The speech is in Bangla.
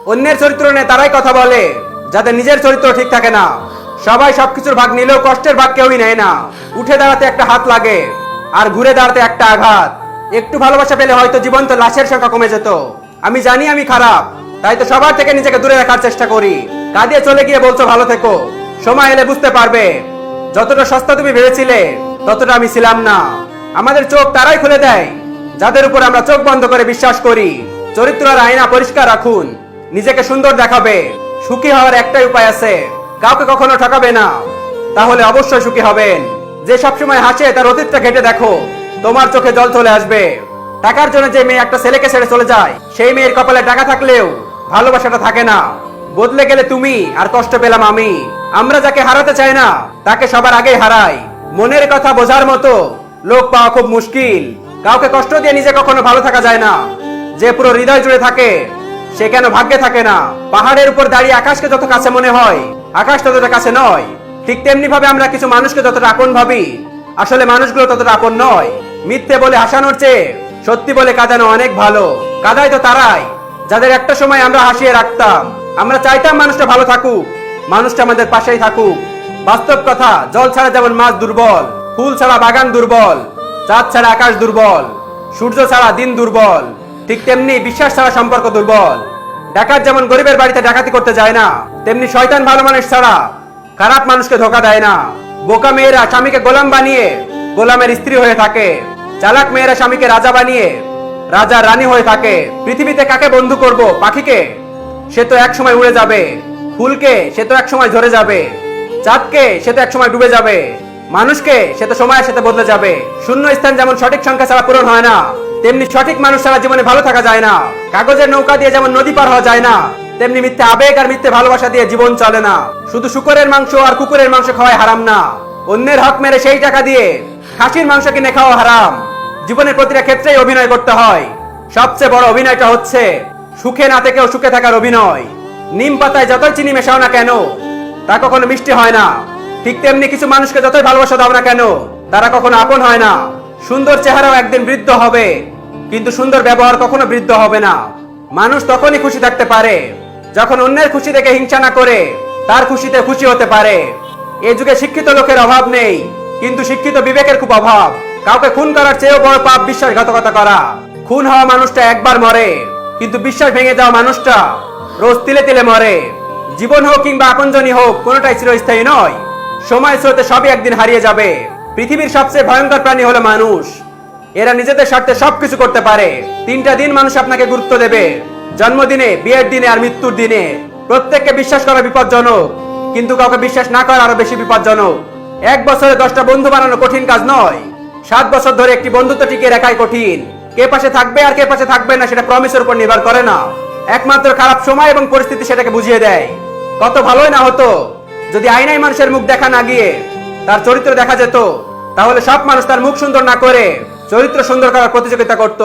অন্যের চরিত্র নিয়ে তারাই কথা বলে যাদের নিজের চরিত্র ঠিক থাকে না। সবাই সবকিছুর ভাগ নিলেও কষ্টের ভাগ কেউই নেয় না। উঠে দাঁড়াতে একটা হাত লাগে, আর ঘুরে দাঁড়াতে একটা আঘাত। একটু ভালোবাসা পেলে হয়তো জীবন্ত লাশের সংখ্যা কমে যেত। আমি জানি আমি খারাপ, তাই তো সবার থেকে নিজেকে দূরে রাখার চেষ্টা করি। কাঁদিয়ে চলে গিয়ে বলছো ভালো থেকো, সময় এলে বুঝতে পারবে যতটা সস্তা তুমি ভেবেছিলে ততটা আমি ছিলাম না। আমাদের চোখ তারাই খুলে দেয় যাদের উপর আমরা চোখ বন্ধ করে বিশ্বাস করি। চরিত্র আর আয়না পরিষ্কার রাখুন, নিজেকে সুন্দর দেখাবে। সুখী হওয়ার একটাই উপায় আছে, কাউকে কখনো ঠকাবে না, তাহলে অবশ্যই সুখী হবেন। যে সবসময় হাসে তার অতীতটা ঘেটে দেখো, তোমার চোখে জল চলে আসবে। টাকার জন্য যে মেয়ে একটা ছেলেকে ছেড়ে চলে যায়, সেই মেয়ের কপালে টাকা থাকলেও ভালোবাসাটা থাকে না। বদলে গেলে তুমি আর কষ্ট পেলাম আমি। আমরা যাকে হারাতে চাই না তাকে সবার আগেই হারাই। মনের কথা বোঝার মতো লোক পাওয়া খুব মুশকিল। কাউকে কষ্ট দিয়ে নিজে কখনো ভালো থাকা যায় না। যে পুরো হৃদয় জুড়ে থাকে সে কেন ভাগ্যে থাকে না? পাহাড়ের উপর দাঁড়িয়ে আকাশকে যত কাছে মনে হয়, আকাশ ততটা কাছে নয়। ঠিক তেমনি ভাবে আমরা কিছু মানুষকে যতটা আপন ভাবি, আসলে মানুষগুলো ততটা আপন নয়। মিথ্যে বলে হাসানোর চেয়ে সত্যি বলে কাঁদানো অনেক ভালো। কাঁদাই তো তারাই যাদের একটা সময় আমরা হাসিয়ে রাখতাম। আমরা চাইতাম মানুষটা ভালো থাকুক, মানুষটা আমাদের পাশেই থাকুক। বাস্তব কথা, জল ছাড়া যেমন মাছ দুর্বল, ফুল ছাড়া বাগান দুর্বল, চাঁদ ছাড়া আকাশ দুর্বল, সূর্য ছাড়া দিন দুর্বল, ঠিক তেমনি বিশ্বাস ছাড়া সম্পর্ক দুর্বল। ডাকাত যেমন গরিবের বাড়িতে ডাকাতি করতে যায় না, তেমনি শয়তান ভালো মানুষ ছাড়া খারাপ মানুষকে ধোকা দেয় না। বোকা মেয়েরা স্বামীকে গোলাম বানিয়ে গোলামের স্ত্রী হয়ে থাকে। চালাক মেয়েরা স্বামীকে রাজা বানিয়ে রাজা রানী হয়ে থাকে। পৃথিবীতে কাকে বন্ধু করব? পাখিকে, সে তো এক সময় উড়ে যাবে। ফুলকে, সে তো এক সময় ঝরে যাবে। চাঁদকে, সে তো এক সময় ডুবে যাবে। মানুষকে, সে তো সময়ের সাথে বদলে যাবে। শূন্য স্থান যেমন সঠিক সংখ্যা ছাড়া পূরণ হয় না, তেমনি সঠিক মানুষ ছাড়া জীবনে ভালো থাকা যায় না। কাগজের নৌকা দিয়ে যেমন নদী পার হওয়া যায় না, তেমনি মিথ্যে আবেগ আর মিথ্যে ভালোবাসা দিয়ে জীবন চলে না। শুধু শুকরের মাংস আর কুকুরের মাংস খাওয়াই হারাম না, অন্যের হক মেরে সেই টাকা দিয়ে খাসির মাংস কিনে খাওয়া হারাম। জীবনের প্রতিটা ক্ষেত্রেই অভিনয় করতে হয়। সবচেয়ে বড় অভিনয়টা হচ্ছে সুখে না থেকেও সুখে থাকার অভিনয়। নিম পাতায় যতই চিনি মেশাও না কেন, তা কখনো মিষ্টি হয় না। ঠিক তেমনি কিছু মানুষকে যতই ভালোবাসা দাও না কেন, তারা কখনো আপন হয় না। সুন্দর চেহারাও একদিন বৃদ্ধ হবে, কিন্তু সুন্দর ব্যবহার কখনো বৃদ্ধ হবে না। মানুষ তখনই খুশি থাকতে পারে যখন অন্যের খুশি দেখে হিংসা না করে তার খুশিতে খুশি হতে পারে। এই যুগে শিক্ষিত লোকের অভাব নেই, কিন্তু শিক্ষিত বিবেকের খুব অভাব। কাউকে খুন করার চেয়েও বড় পাপ বিশ্বাসঘাতকতা করা। খুন হওয়া মানুষটা একবার মরে, কিন্তু বিশ্বাস ভেঙে যাওয়া মানুষটা রোজ তিলে তিলে মরে। জীবন হোক কিংবা আপনজনই হোক, কোনোটাই চিরস্থায়ী নয়। সময় স্রোতে সবই একদিন হারিয়ে যাবে। পৃথিবীর সবচেয়ে ভয়ঙ্কর প্রাণী হলো মানুষ। এরা নিজেদের স্বার্থে সবকিছু করতে পারে। 3টা দিন মানুষ আপনাকে গুরুত্ব দেবে: জন্মদিনে, বিয়ের দিনে আর মৃত্যুর দিনে। প্রত্যেককে বিশ্বাস করা বিপজ্জনক, কিন্তু কাউকে বিশ্বাস না করা আরো বেশি বিপজ্জনক। 1 বছরে 10টা বন্ধু বানানো কঠিন কাজ নয়, 7 বছর ধরে একটি বন্ধুত্ব টিকিয়ে রাখাই কঠিন। কে পাশে থাকবে আর কে পাশে থাকবে না সেটা প্রমিসের উপর নির্ভর করে না, একমাত্র খারাপ সময় এবং পরিস্থিতি সেটাকে বুঝিয়ে দেয়। কত ভালোই না হতো যদি আয়নায় মানুষের মুখ দেখা না গিয়ে তার চরিত্র দেখা যেত। তাহলে সব মানুষ তার মুখ সুন্দর না করে চরিত্র সুন্দর করার প্রতিযোগিতা করত।